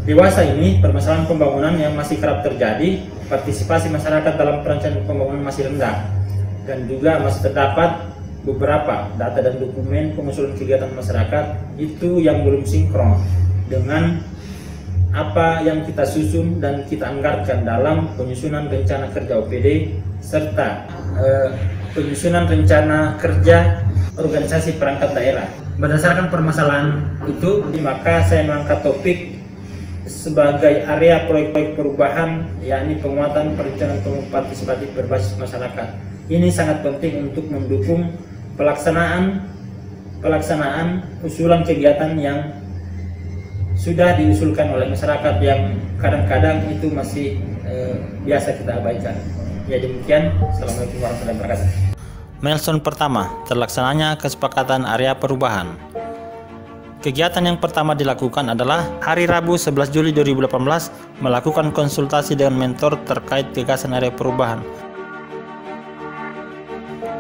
Dewasa ini, permasalahan pembangunan yang masih kerap terjadi, partisipasi masyarakat dalam perencanaan pembangunan masih rendah, dan juga masih terdapat beberapa data dan dokumen pengusulan kegiatan masyarakat itu yang belum sinkron dengan apa yang kita susun dan kita anggarkan dalam penyusunan rencana kerja OPD serta penyusunan rencana kerja organisasi perangkat daerah. Berdasarkan permasalahan itu, maka saya mengangkat topik sebagai area proyek-proyek perubahan, yakni penguatan perencanaan partisipatif berbasis masyarakat. Ini sangat penting untuk mendukung pelaksanaan usulan kegiatan yang sudah diusulkan oleh masyarakat yang kadang-kadang itu masih biasa kita abaikan. Ya demikian, Assalamualaikum warahmatullahi wabarakatuh. Milestone pertama, terlaksananya kesepakatan area perubahan. Kegiatan yang pertama dilakukan adalah hari Rabu 11 Juli 2018 melakukan konsultasi dengan mentor terkait gagasan area perubahan.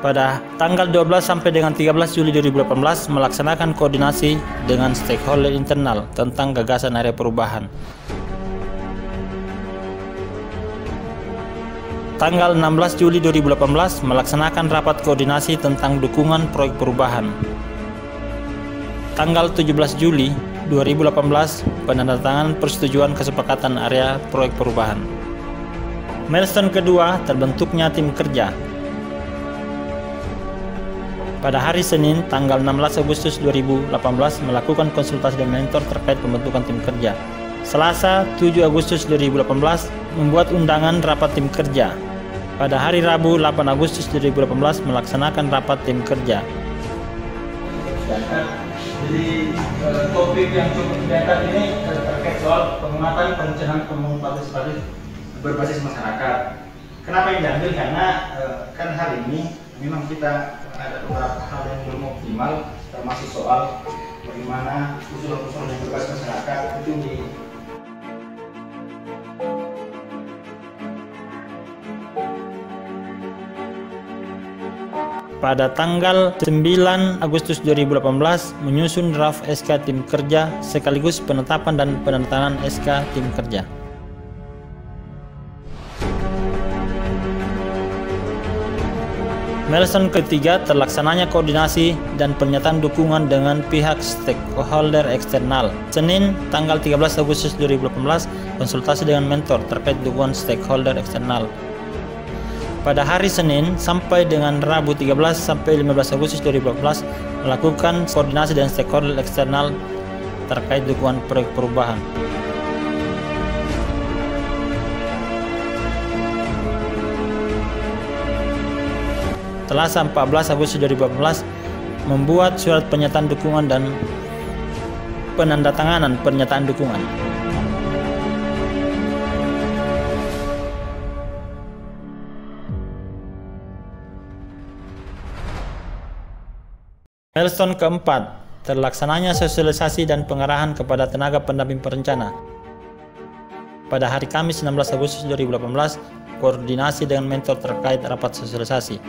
Pada tanggal 12 sampai dengan 13 Juli 2018 melaksanakan koordinasi dengan stakeholder internal tentang gagasan area perubahan. Tanggal 16 Juli 2018 melaksanakan rapat koordinasi tentang dukungan proyek perubahan. Tanggal 17 Juli 2018 penandatanganan persetujuan kesepakatan area proyek perubahan. Milestone kedua, terbentuknya tim kerja. Pada hari Senin tanggal 16 Agustus 2018 melakukan konsultasi dengan mentor terkait pembentukan tim kerja. Selasa 7 Agustus 2018 membuat undangan rapat tim kerja. Pada hari Rabu 8 Agustus 2018 melaksanakan rapat tim kerja. Jadi topik yang cukup kelihatan ini terkait soal penguatan perencanaan pembangunan partisipatif berbasis masyarakat. Kenapa yang diambil? Karena kan hari ini memang kita ada beberapa hal yang belum optimal, termasuk soal bagaimana usulan-usulan yang berbasis masyarakat itu di pada tanggal 9 Agustus 2018 menyusun draft SK tim kerja sekaligus penetapan dan penandatanganan SK tim kerja. Milestone ketiga, terlaksananya koordinasi dan pernyataan dukungan dengan pihak stakeholder eksternal. Senin tanggal 13 Agustus 2018 konsultasi dengan mentor terkait dukungan stakeholder eksternal. Pada hari Senin sampai dengan Rabu 13 sampai 15 Agustus 2018 melakukan koordinasi dengan stakeholder eksternal terkait dukungan proyek perubahan. Selasa 14 Agustus 2018 membuat surat pernyataan dukungan dan penandatanganan pernyataan dukungan. Milestone keempat, terlaksananya sosialisasi dan pengarahan kepada tenaga pendamping perencana. Pada hari Kamis 16 Agustus 2018, koordinasi dengan mentor terkait rapat sosialisasi.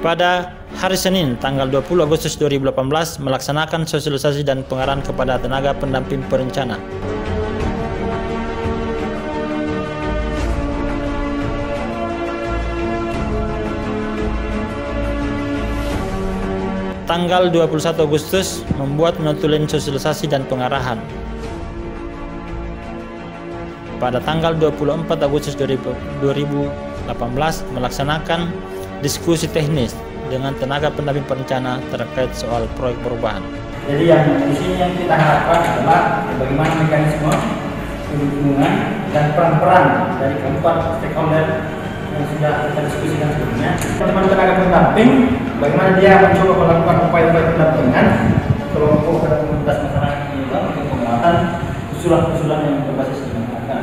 Pada hari Senin tanggal 20 Agustus 2018 melaksanakan sosialisasi dan pengarahan kepada tenaga pendamping perencana. Tanggal 21 Agustus membuat notulen sosialisasi dan pengarahan. Pada tanggal 24 Agustus 2018 melaksanakan diskusi teknis dengan tenaga pendamping perencana terkait soal proyek perubahan. Jadi yang di sini yang kita harapkan adalah bagaimana mekanisme dukungan dan peran-peran dari keempat stakeholder yang sudah kita diskusikan sebelumnya. Teman tenaga pendamping, bagaimana dia mencoba melakukan upaya-upaya pendampingan kelompok dan komunitas masyarakat ini untuk penguatan usulan-usulan yang berbasis dengan angka.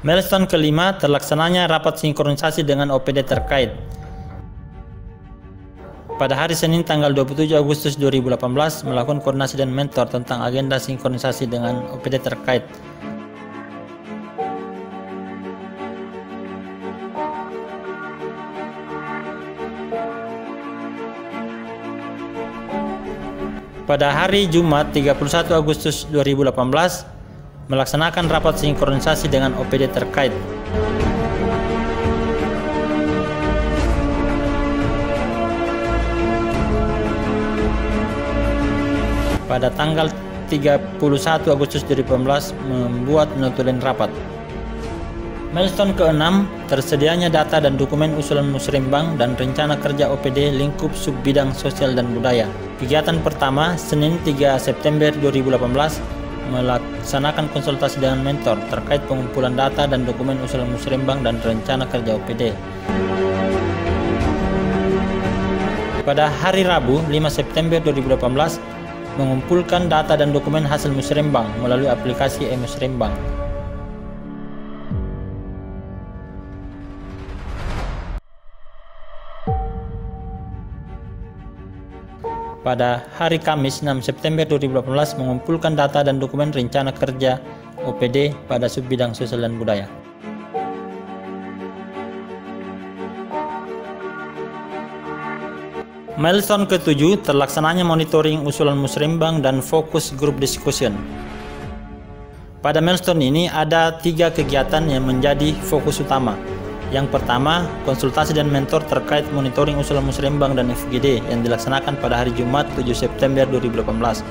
Milestone kelima, terlaksananya rapat sinkronisasi dengan OPD terkait. Pada hari Senin tanggal 27 Agustus 2018 melakukan koordinasi dan mentor tentang agenda sinkronisasi dengan OPD terkait. Pada hari Jumat 31 Agustus 2018 melaksanakan rapat sinkronisasi dengan OPD terkait. Pada tanggal 31 Agustus 2018 membuat notulen rapat. Milestone ke-6, tersedianya data dan dokumen usulan musrembang dan rencana kerja OPD lingkup subbidang sosial dan budaya. Kegiatan pertama, Senin 3 September 2018, melaksanakan konsultasi dengan mentor terkait pengumpulan data dan dokumen usulan musrembang dan rencana kerja OPD. Pada hari Rabu 5 September 2018, mengumpulkan data dan dokumen hasil musrembang melalui aplikasi e-musrembang. Pada hari Kamis 6 September 2018 mengumpulkan data dan dokumen rencana kerja OPD pada subbidang sosial dan budaya. Milestone ke-7, terlaksananya monitoring usulan musrembang dan fokus group discussion. Pada milestone ini ada 3 kegiatan yang menjadi fokus utama. Yang pertama, konsultasi dan mentor terkait monitoring usulan musrembang dan FGD yang dilaksanakan pada hari Jumat 7 September 2018.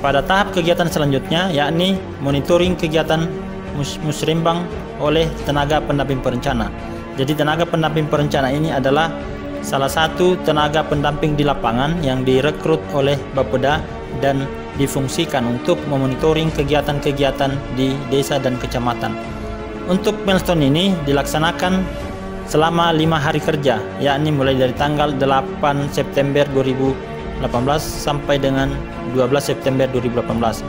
Pada tahap kegiatan selanjutnya, yakni monitoring kegiatan musrembang oleh tenaga pendamping perencana. Jadi tenaga pendamping perencana ini adalah salah satu tenaga pendamping di lapangan yang direkrut oleh Bapeda dan difungsikan untuk memonitoring kegiatan-kegiatan di desa dan kecamatan. Untuk milestone ini dilaksanakan selama 5 hari kerja, yakni mulai dari tanggal 8 September 2018 sampai dengan 12 September 2018.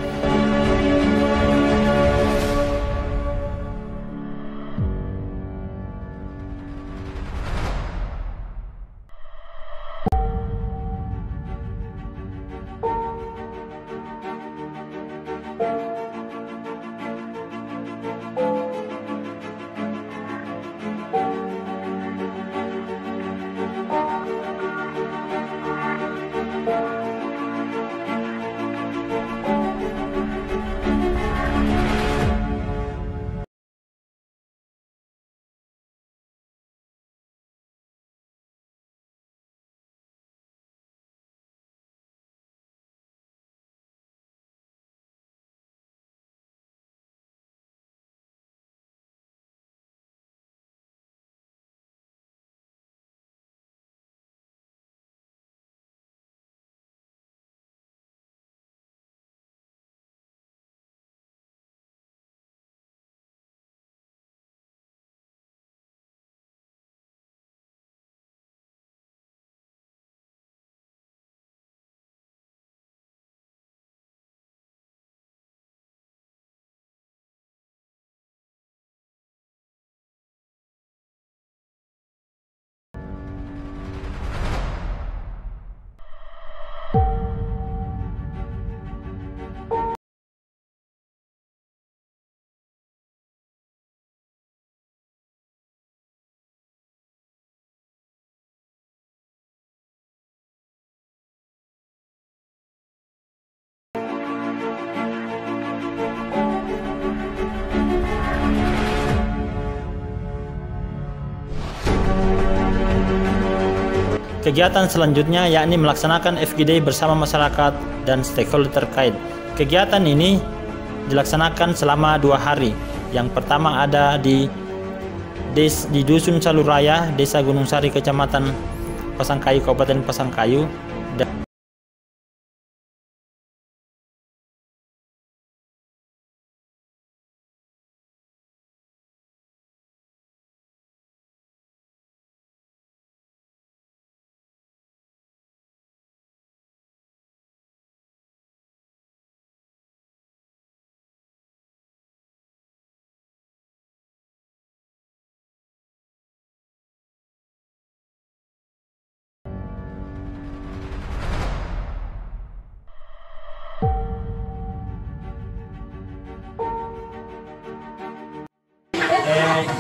Kegiatan selanjutnya yakni melaksanakan FGD bersama masyarakat dan stakeholder terkait. Kegiatan ini dilaksanakan selama 2 hari. Yang pertama ada di Dusun Saluraya, Desa Gunung Sari, Kecamatan Pasangkayu, Kabupaten Pasangkayu,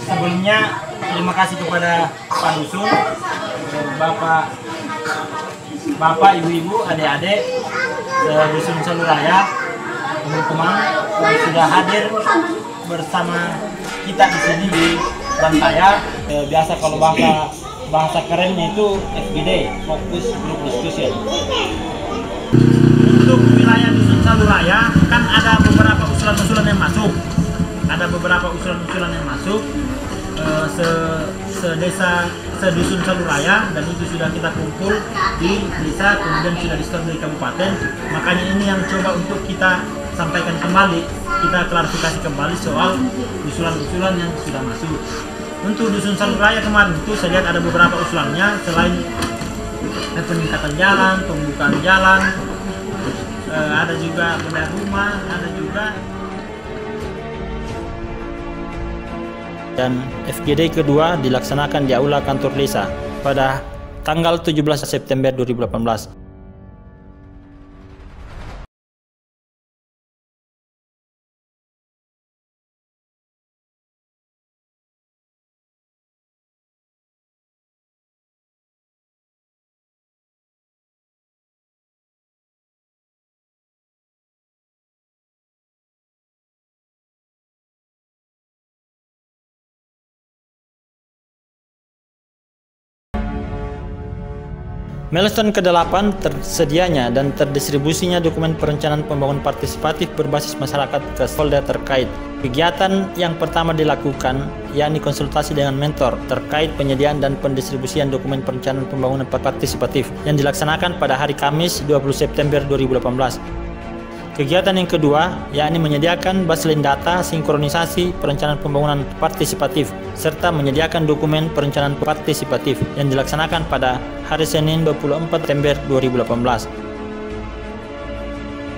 Sebelumnya terima kasih kepada Pak Dusun, Bapak, Ibu-ibu, adik-adik, Dusun Saluraya, teman-teman yang sudah hadir bersama kita di sini di Bantaya. Biasa kalau bahasa kerennya itu FGD, Fokus Group Discussion. Untuk wilayah Dusun Saluraya kan ada beberapa usulan-usulan yang masuk. Sedusun Saluraya, dan itu sudah kita kumpul di desa, kemudian sudah disetor dari kabupaten. Makanya ini yang coba untuk kita sampaikan kembali, kita klarifikasi kembali soal usulan-usulan yang sudah masuk. Untuk Dusun Saluraya kemarin itu saya lihat ada beberapa usulannya, selain peningkatan jalan, pembukaan jalan, ada juga bedah rumah, ada juga. Dan FGD kedua dilaksanakan di Aula Kantor Desa pada tanggal 17 September 2018. Milestone ke-8 tersedianya dan terdistribusinya dokumen perencanaan pembangunan partisipatif berbasis masyarakat ke stakeholder terkait. Kegiatan yang pertama dilakukan yakni konsultasi dengan mentor terkait penyediaan dan pendistribusian dokumen perencanaan pembangunan partisipatif yang dilaksanakan pada hari Kamis 20 September 2018. Kegiatan yang kedua yakni menyediakan baseline data sinkronisasi perencanaan pembangunan partisipatif serta menyediakan dokumen perencanaan partisipatif yang dilaksanakan pada hari Senin 24 September 2018.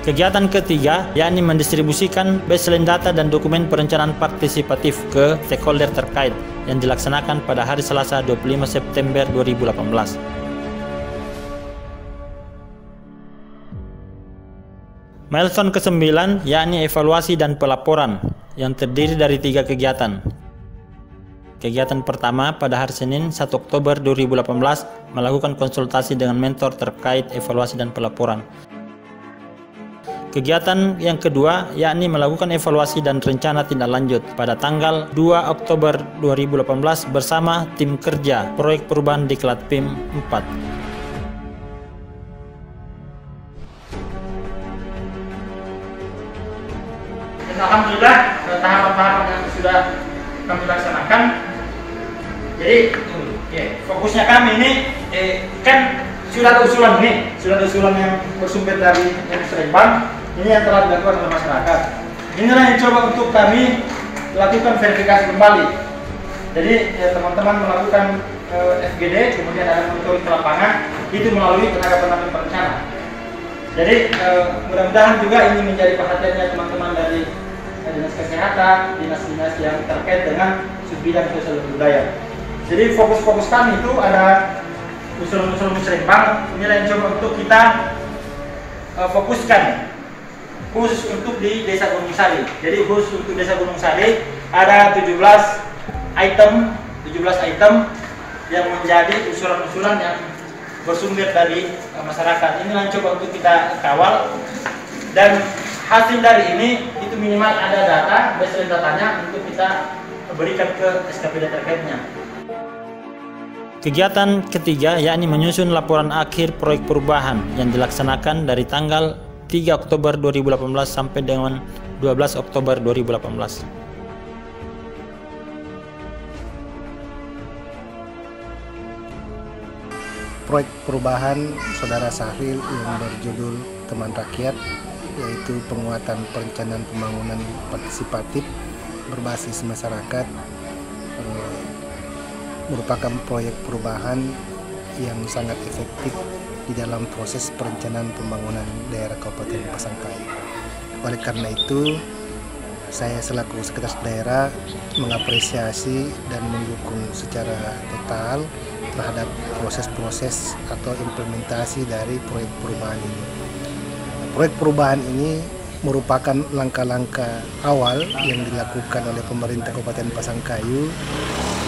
Kegiatan ketiga yakni mendistribusikan baseline data dan dokumen perencanaan partisipatif ke stakeholder terkait yang dilaksanakan pada hari Selasa 25 September 2018. Milestone ke-9 yakni evaluasi dan pelaporan yang terdiri dari 3 kegiatan. Kegiatan pertama pada hari Senin 1 Oktober 2018 melakukan konsultasi dengan mentor terkait evaluasi dan pelaporan. Kegiatan yang kedua yakni melakukan evaluasi dan rencana tindak lanjut pada tanggal 2 Oktober 2018 bersama tim kerja proyek perubahan Diklat PIM 4. Alhamdulillah tahapan-tahapan yang sudah kami laksanakan. Jadi fokusnya kami ini kan sudah ada usulan yang bersumber dari Seremban. Ini yang telah dilakukan oleh masyarakat. Inilah yang coba untuk kami lakukan verifikasi kembali. Jadi teman-teman melakukan FGD, kemudian ada monitoring ke lapangan, itu melalui tenaga pendamping perencana. Jadi mudah-mudahan juga ini menjadi perhatiannya teman-teman dari Dinas Kesehatan, dinas-dinas yang terkait dengan subbidang sosial dan budaya. Jadi fokus-fokus kami itu ada usulan-usulan Seremban. Inilah yang coba untuk kita fokuskan khusus untuk di Desa Gunung Sari. Jadi khusus untuk Desa Gunung Sari ada 17 item yang menjadi usulan-usulan yang bersumber dari masyarakat. Inilah yang coba untuk kita kawal, dan hasil dari ini itu minimal ada data, baseline datanya untuk kita berikan ke SKPD terkaitnya. Kegiatan ketiga yakni menyusun laporan akhir proyek perubahan yang dilaksanakan dari tanggal 3 Oktober 2018 sampai dengan 12 Oktober 2018. Proyek perubahan Saudara Syahril yang berjudul Teman Rakyat, yaitu penguatan perencanaan pembangunan partisipatif berbasis masyarakat, merupakan proyek perubahan yang sangat efektif di dalam proses perencanaan pembangunan daerah Kabupaten Pasangkayu. Oleh karena itu, saya selaku Sekretaris Daerah mengapresiasi dan mendukung secara total terhadap proses-proses atau implementasi dari proyek perubahan ini. Proyek perubahan ini merupakan langkah-langkah awal yang dilakukan oleh pemerintah Kabupaten Pasangkayu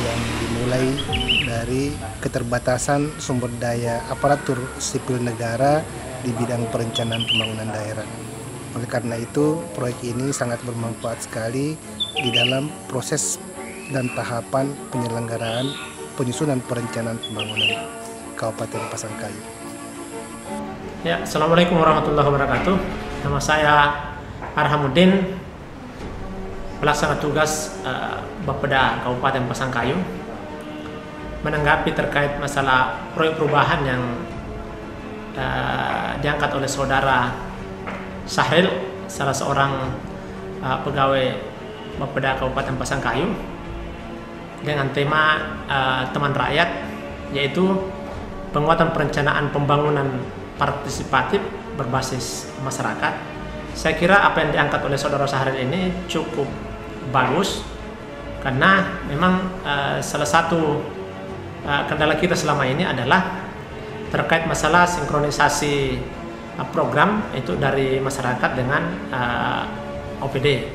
yang dimulai dari keterbatasan sumber daya aparatur sipil negara di bidang perencanaan pembangunan daerah. Oleh karena itu, proyek ini sangat bermanfaat sekali di dalam proses dan tahapan penyelenggaraan penyusunan perencanaan pembangunan Kabupaten Pasangkayu. Ya, Assalamualaikum warahmatullahi wabarakatuh. Nama saya Arhamuddin, pelaksana tugas Bapeda Kabupaten Pasangkayu. Menanggapi terkait masalah proyek perubahan yang diangkat oleh saudara Sahril, salah seorang pegawai Bapeda Kabupaten Pasangkayu, dengan tema teman rakyat, yaitu penguatan perencanaan pembangunan partisipatif berbasis masyarakat. Saya kira apa yang diangkat oleh saudara Sahril ini cukup bagus, karena memang salah satu kendala kita selama ini adalah terkait masalah sinkronisasi program itu dari masyarakat dengan OPD.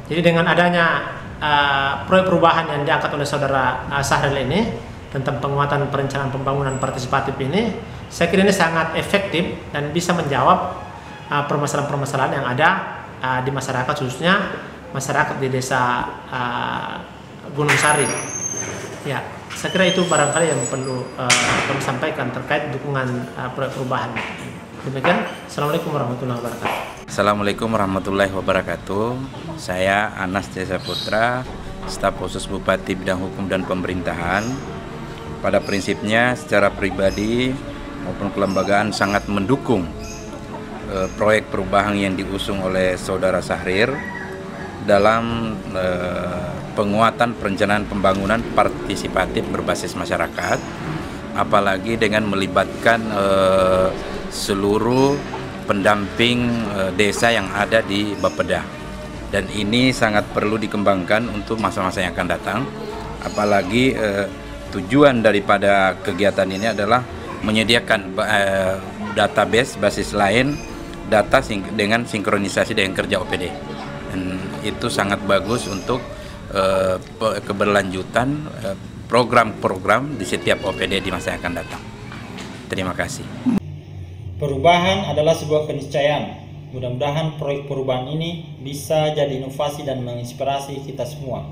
Jadi dengan adanya proyek perubahan yang diangkat oleh saudara Sahril ini tentang penguatan perencanaan pembangunan partisipatif ini, saya kira ini sangat efektif dan bisa menjawab permasalahan-permasalahan yang ada di masyarakat, khususnya masyarakat di desa Gunung Sari. Ya, saya kira itu barangkali yang perlu kami sampaikan terkait dukungan proyek perubahan. Demikian, Assalamualaikum warahmatullahi wabarakatuh. Assalamualaikum warahmatullahi wabarakatuh. Saya Anas Jasa Putra, staf khusus Bupati Bidang Hukum dan Pemerintahan. Pada prinsipnya secara pribadi maupun kelembagaan sangat mendukung proyek perubahan yang diusung oleh saudara Sahril dalam penguatan perencanaan pembangunan partisipatif berbasis masyarakat, apalagi dengan melibatkan seluruh pendamping desa yang ada di Bapeda. Dan ini sangat perlu dikembangkan untuk masa-masa yang akan datang, apalagi tujuan daripada kegiatan ini adalah menyediakan database basis lain data dengan sinkronisasi dengan kerja OPD. Dan itu sangat bagus untuk keberlanjutan program-program di setiap OPD di masa yang akan datang. Terima kasih. Perubahan adalah sebuah keniscayaan. Mudah-mudahan proyek perubahan ini bisa jadi inovasi dan menginspirasi kita semua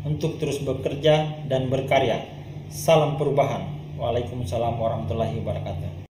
untuk terus bekerja dan berkarya. Salam perubahan. Waalaikumsalam warahmatullahi wabarakatuh.